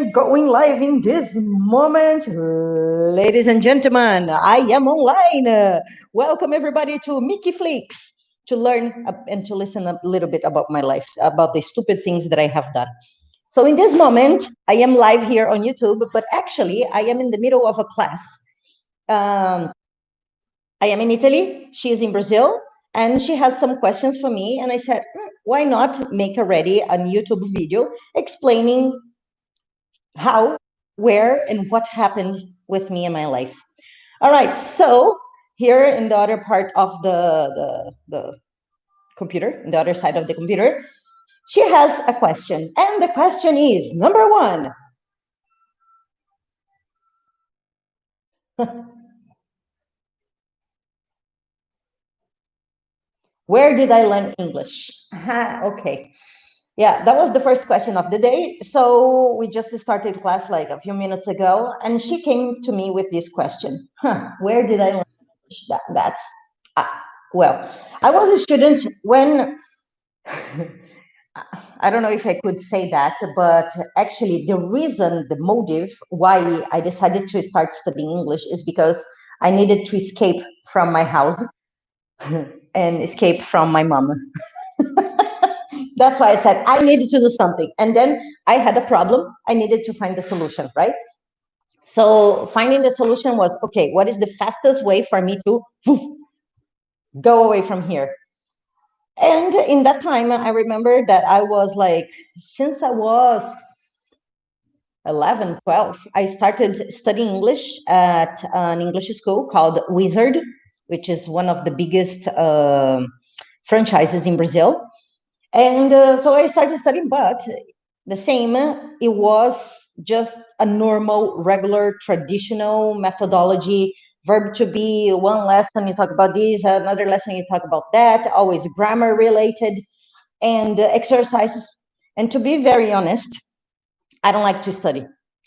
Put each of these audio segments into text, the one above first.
am going live in this moment. Ladies and gentlemen, I am online. Welcome everybody to Mickey Flix to learn and to listen a little bit about my life, about the stupid things that I have done. So in this moment, I am live here on YouTube, but actually I am in the middle of a class. Um, I am in Italy, she is in Brazil, and she has some questions for me. And I said, why not make already a YouTube video explaining how, where, and what happened with me in my life. All right, so here in the other part of the computer, in the other side of the computer, she has a question. And the question is, number one, where did I learn English? Okay. Yeah, that was the first question of the day. So we just started class like a few minutes ago, and she came to me with this question. Where did I learn English? That's, uh, well, I was a student when, I don't know if I could say that, but actually the reason, the motive why I decided to start studying English is because I needed to escape from my house and escape from my mom. That's why I said I needed to do something. And then I had a problem. I needed to find the solution, right? So finding the solution was, okay, what is the fastest way for me to go away from here? And in that time, I remember that I was like, since I was 11, 12, I started studying English at an English school called Wizard, which is one of the biggest franchises in Brazil. And so I started studying, but the same, it was just a normal, regular, traditional methodology. Verb to be, one lesson you talk about this, another lesson you talk about that, always grammar related, and exercises. And to be very honest, I don't like to study.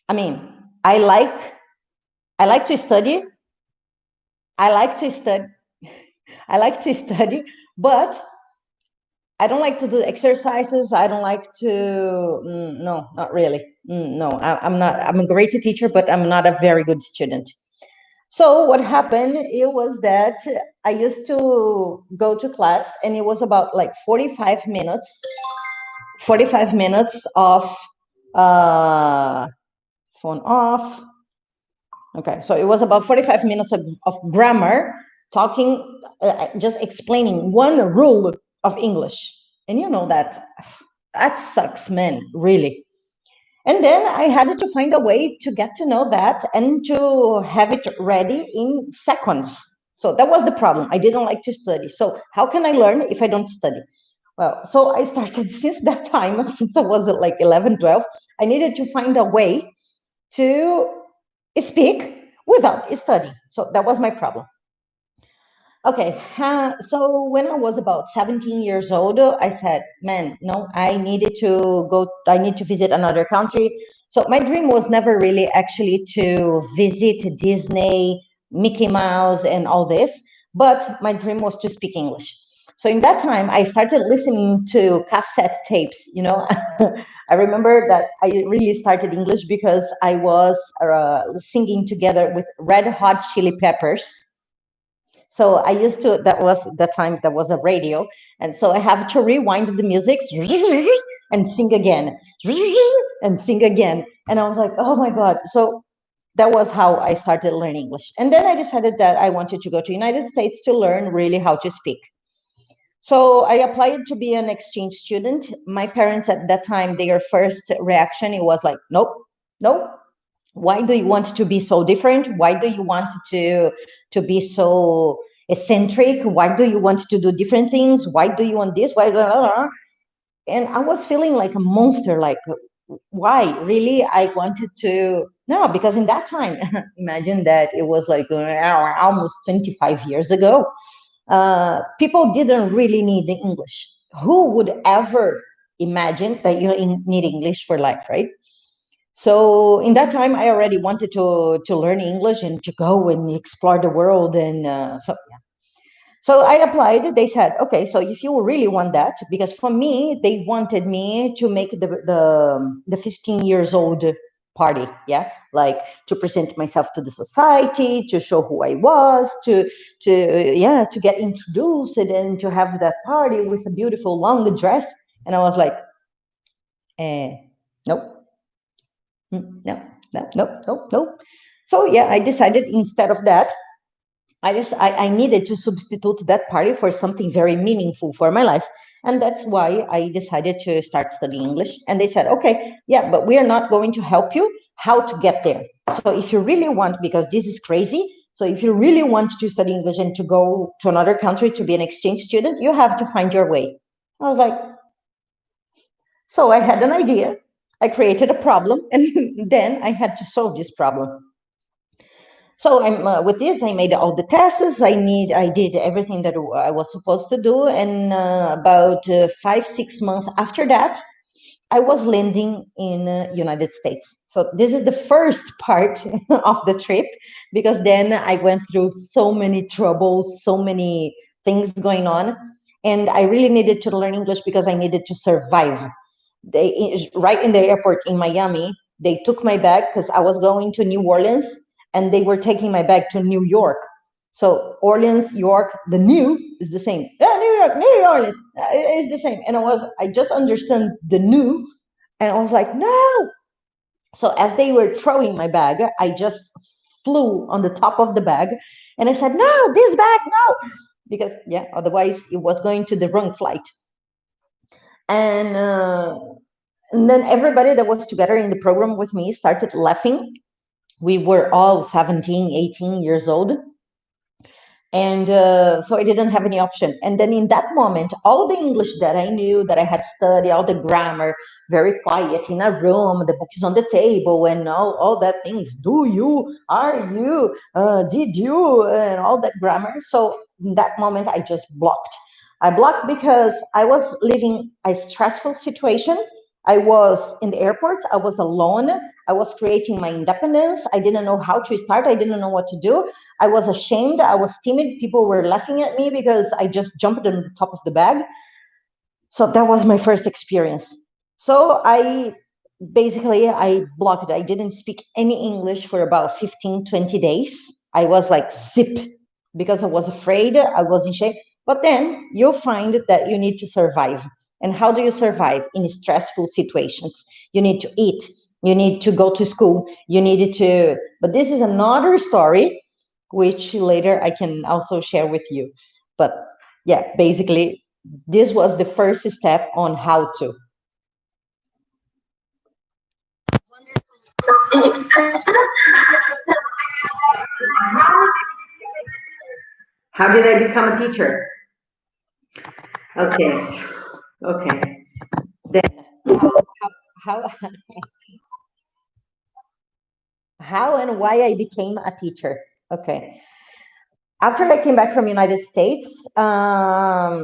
I mean, I like to study. I like to study. I like to study, but I don't like to do exercises. I don't like to, no, not really. No, I'm not, I'm a great teacher, but I'm not a very good student. So what happened, it was that I used to go to class and it was about like 45 minutes of phone off. Okay, so it was about 45 minutes of grammar, talking, just explaining one rule of English. And you know that sucks, man, really. And then I had to find a way to get to know that and to have it ready in seconds. So that was the problem. I didn't like to study. So how can I learn if I don't study? Well, so I started since that time, since I was like 11, 12, I needed to find a way to speak without studying. So that was my problem. Okay, so when I was about 17 years old, I said, man, no, I need to visit another country. So my dream was never really actually to visit Disney, Mickey Mouse, and all this, but my dream was to speak English. So in that time, I started listening to cassette tapes. I remember that I really started English because I was singing together with Red Hot Chili Peppers. So I used to, that was the time that was a radio. And so I have to rewind the music and sing again and sing again. And I was like, oh my God. So that was how I started learning English. And then I decided that I wanted to go to United States to learn really how to speak. So I applied to be an exchange student. My parents at that time, their first reaction, it was like, nope, nope. Why do you want to be so different? Why do you want to be so eccentric? Why do you want to do different things? Why do you want this? Why? Blah, blah, blah. And I was feeling like a monster. Like, why? Really? I wanted to no, because in that time, imagine that it was like almost 25 years ago. People didn't really need the English. Who would ever imagine that you need English for life, right? So in that time, I already wanted to learn English and to go and explore the world. And so yeah. So I applied. They said, okay, so if you really want that, because for me, they wanted me to make the 15 years old party, yeah, like to present myself to the society, to show who I was, to get introduced and to have that party with a beautiful long dress. And I was like, nope, no, no, nope, nope, nope. So yeah, I decided instead of that, I needed to substitute that party for something very meaningful for my life. And that's why I decided to start studying English. And they said, okay, yeah, but we are not going to help you how to get there. So if you really want, because this is crazy, so if you really want to study English and to go to another country to be an exchange student, you have to find your way. I was like, so I had an idea. I created a problem, and then I had to solve this problem. So I'm with this. I made all the tests. I did everything that I was supposed to do, and about 5 6 months after that, I was landing in United States. So this is the first part of the trip, because then I went through so many troubles, so many things going on, and I really needed to learn English because I needed to survive. They right in the airport in Miami, they took my bag because I was going to New Orleans, and they were taking my bag to New York. So Orleans, York, the new is the same. Yeah, New York, New Orleans is the same. And I just understand the new, and I was like, no. So as they were throwing my bag, I just flew on the top of the bag, and I said, no, this bag, no, because yeah, otherwise it was going to the wrong flight. And and then everybody that was together in the program with me started laughing. We were all 17, 18 years old. And so I didn't have any option. And then in that moment, all the English that I knew, that I had studied, all the grammar, very quiet in a room, the book is on the table, and all that things. Do you? Are you? Did you? And all that grammar. So in that moment, I just blocked. I blocked because I was living a stressful situation. I was in the airport. I was alone. I was creating my independence. I didn't know how to start. I didn't know what to do. I was ashamed. I was timid. People were laughing at me because I just jumped on the top of the bag. So that was my first experience. So I blocked. I didn't speak any English for about 15, 20 days. I was like zip because I was afraid. I was in shame. But then you'll find that you need to survive. And how do you survive in stressful situations? You need to eat. You need to go to school. You need to, but this is another story, which later I can also share with you. But yeah, basically, this was the first step on how to. How did I become a teacher? Okay, okay. Then how how and why I became a teacher? Okay. After I came back from United States, I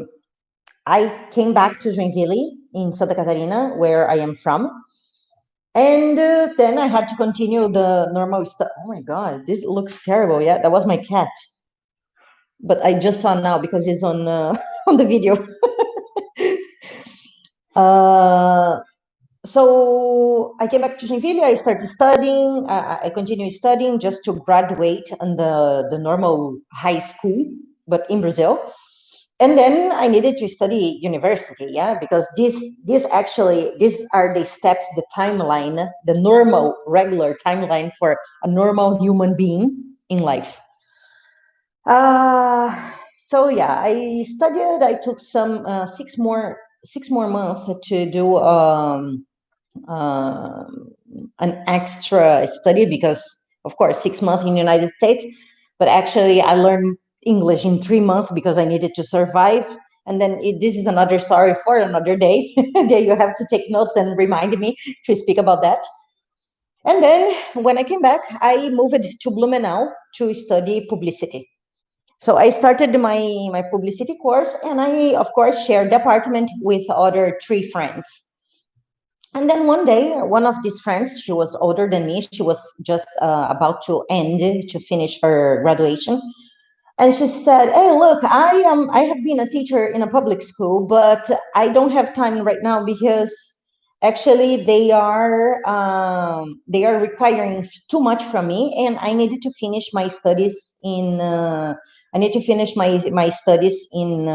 came back to Joinville in Santa Catarina, where I am from. And then I had to continue the normal stuff. Oh my God, this looks terrible. Yeah, that was my cat. But I just saw now because it's on on the video. uh, so I came back to Joinville. I started studying. I continued studying just to graduate in the normal high school, but in Brazil. And then I needed to study university, yeah, because these are the steps, the timeline, the normal, regular timeline for a normal human being in life. So yeah, I studied. I took some 6 more months to do uh, an extra study because, of course, 6 months in the United States, but actually I learned English in 3 months because I needed to survive. And then this is another story for another day. That you have to take notes and remind me to speak about that. And then when I came back, I moved to Blumenau to study publicity. So I started my publicity course, and I, of course, shared the apartment with other 3 friends. And then one day, one of these friends, she was older than me. She was just about to finish her graduation. And she said, "Hey, look, I have been a teacher in a public school, but I don't have time right now because Actually, they are requiring too much from me, and I needed to finish my studies in. I need to finish my studies in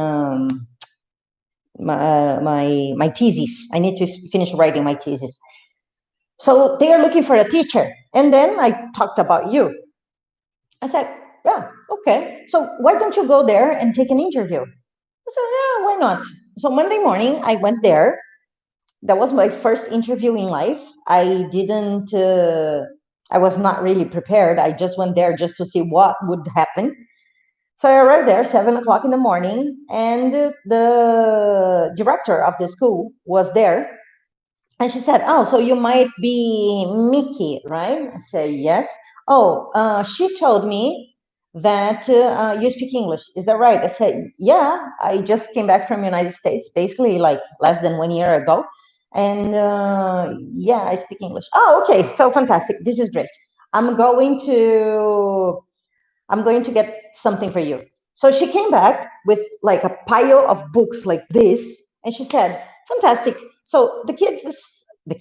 my thesis. I need to finish writing my thesis. So they are looking for a teacher, and then I talked about you. I said, "Yeah, okay. So why don't you go there and take an interview?" I said, "Yeah, why not?" So Monday morning, I went there. That was my first interview in life. I didn't. I was not really prepared. I just went there just to see what would happen. So I arrived there 7 o'clock in the morning, and the director of the school was there, and she said, "Oh, so you might be Mickey, right?" I said, "Yes." "Oh, she told me that you speak English. Is that right?" I said, "Yeah, I just came back from United States, basically like less than 1 year ago. And yeah, I speak English." "Oh, okay, so fantastic. This is great. I'm going to I'm going to get something for you." So she came back with like a pile of books like this, and she said, "Fantastic. So the kids, the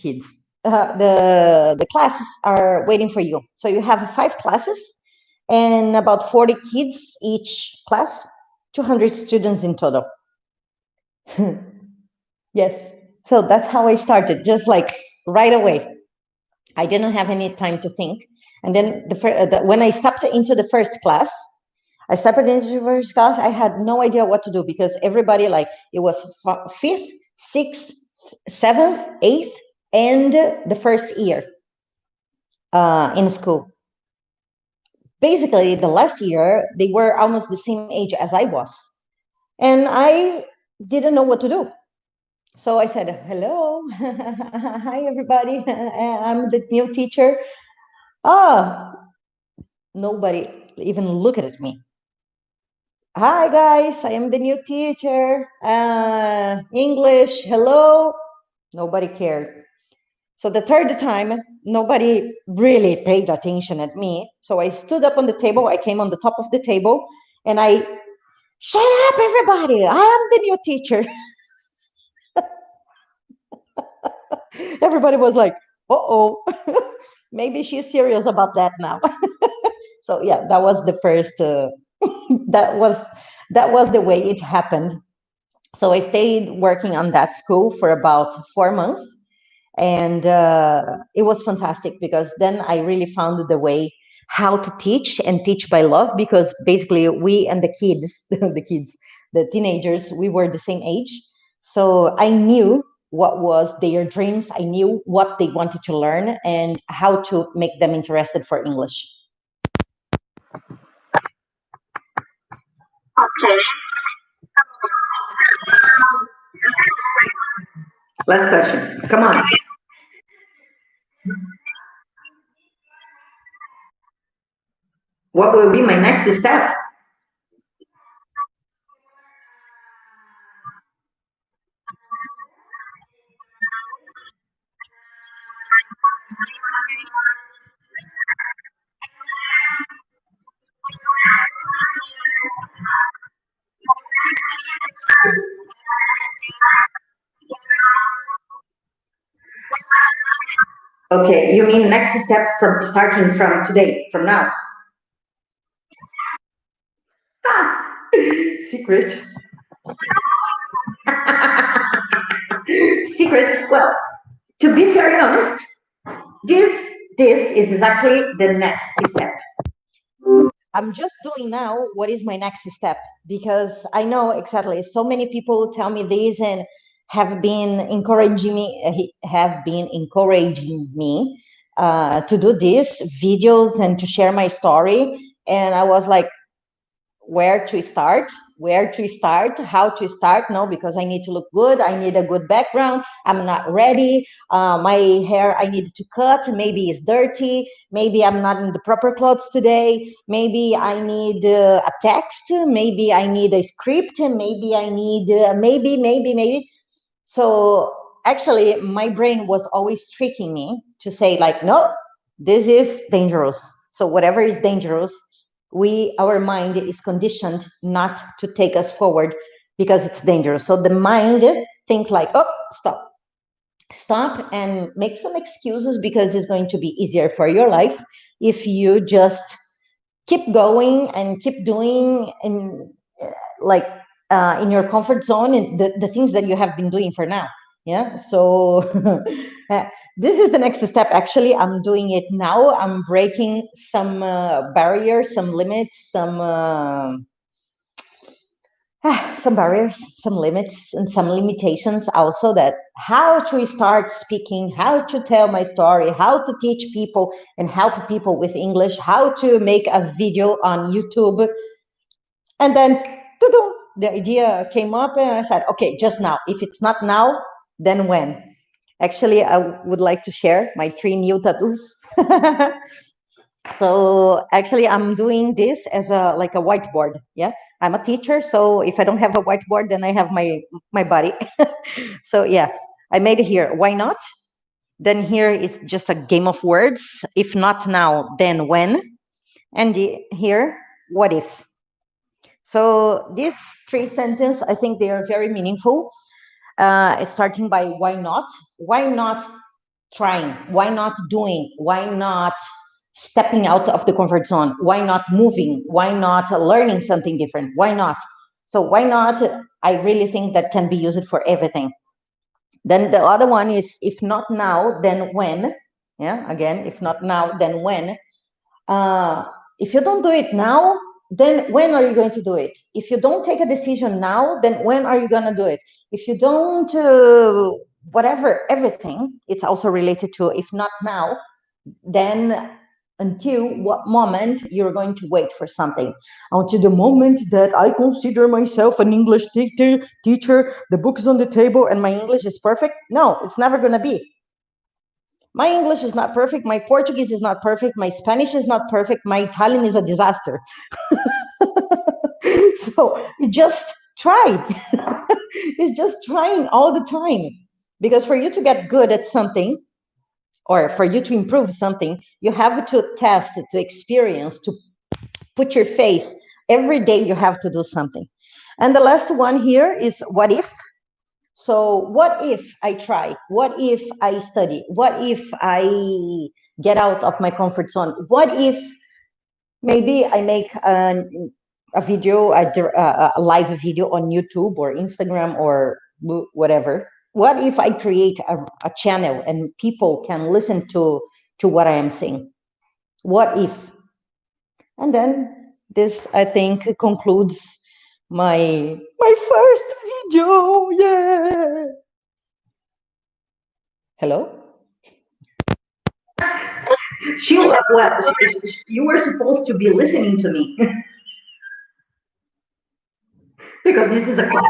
classes are waiting for you. So you have 5 classes and about 40 kids each class, 200 students in total." Yes. So that's how I started, just like right away. I didn't have any time to think. And then when I stepped into the first class, I had no idea what to do because everybody, like, it was fifth, sixth, seventh, eighth, and the first year in school. Basically, the last year, they were almost the same age as I was. And I didn't know what to do. So I said, "Hello, hi, everybody. I'm the new teacher." Oh, nobody even looked at me. "Hi, guys, I am the new teacher. English, hello." Nobody cared. So the third time, nobody really paid attention at me. So I stood up on the table. I came on the top of the table and I, "Shut up, everybody. I am the new teacher." Everybody was like, "Uh-oh, maybe she's serious about that now." So yeah, that was the first, that was that was the way it happened. So I stayed working on that school for about 4 months, and it was fantastic because then I really found the way how to teach and teach by love, because basically we and the kids, the teenagers, we were the same age. So I knew what was their dreams. I knew what they wanted to learn and how to make them interested for English. Okay. Last question. Come on. What will be my next step? Okay, you mean next step from starting from today, from now? Ah, secret. Secret. Well, to be very honest, this this is exactly the next step. I'm just doing now what is my next step, because I know exactly so many people tell me this and have been encouraging me to do these videos and to share my story. And I was like, where to start, how to start. No, because I need to look good, I need a good background, I'm not ready, my hair I need to cut, maybe it's dirty, maybe I'm not in the proper clothes today, maybe I need a text, maybe I need a script, maybe I need maybe. So actually my brain was always tricking me to say like, no, this is dangerous. So whatever is dangerous, our mind is conditioned not to take us forward because it's dangerous. So the mind thinks like, oh, stop. stop and make some excuses, because it's going to be easier for your life if you just keep going and keep doing in like in your comfort zone, and the things that you have been doing for now. Yeah, so this is the next step. Actually, I'm doing it now. I'm breaking some barriers, some limits, some barriers, some limits, and some limitations also, that how to start speaking, how to tell my story, how to teach people and help people with English, how to make a video on YouTube. And then the idea came up, and I said, okay, just now. If it's not now, then when? Actually, I would like to share my 3 new tattoos. So actually, I'm doing this as a like a whiteboard. Yeah, I'm a teacher, so if I don't have a whiteboard, then I have my body. So yeah, I made it here. Why not? Then here is just a game of words. If not now, then when? And here, what if? So these 3 sentences, I think they are very meaningful. Starting by why not? Why not trying? Why not doing? Why not stepping out of the comfort zone? Why not moving? Why not learning something different? Why not? So why not? I really think that can be used for everything. Then the other one is, if not now, then when? Yeah, again, if not now, then when? Uh, if you don't do it now, then when are you going to do it? If you don't take a decision now, then when are you going to do it? If you don't, whatever, everything, it's also related to, if not now, then until what moment you're going to wait for something. Until the moment that I consider myself an English teacher, the book is on the table and my English is perfect. No, it's never going to be. My English is not perfect. My Portuguese is not perfect. My Spanish is not perfect. My Italian is a disaster. So you just try. It's just trying all the time. Because for you to get good at something, or for you to improve something, you have to test, to experience, to put your face. Every day you have to do something. And the last one here is what if? So what if I try? What if I study? What if I get out of my comfort zone? What if maybe I make a video, a live video on YouTube or Instagram or whatever? What if I create a channel and people can listen to what I am saying? What if? And then this, I think, concludes my first video. Yeah. Hello? You were supposed to be listening to me because this is a class.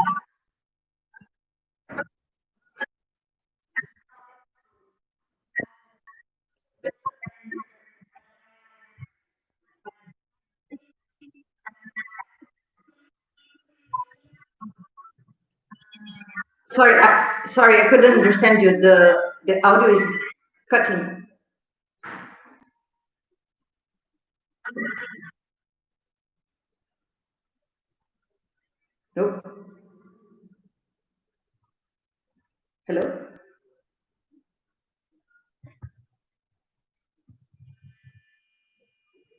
Sorry, I couldn't understand you. The audio is cutting. Nope. Hello.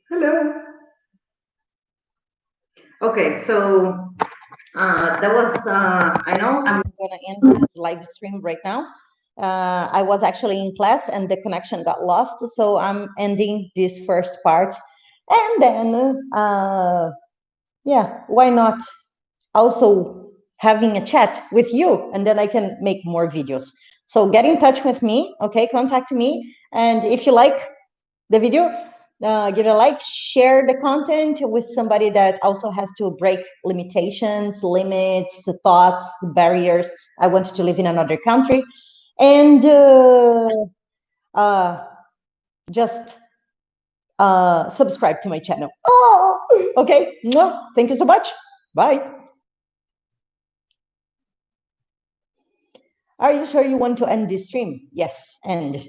Hello. Okay, so that was. I know I'm gonna end this live stream right now. I was actually in class and the connection got lost, so I'm ending this first part, and then yeah, why not also having a chat with you, and then I can make more videos. So get in touch with me, okay? Contact me, and if you like the video, give it a like, share the content with somebody that also has to break limitations, limits, thoughts, barriers. I want to live in another country, and uh, just subscribe to my channel. Oh, okay. No, thank you so much. Bye. Are you sure you want to end this stream? Yes, end.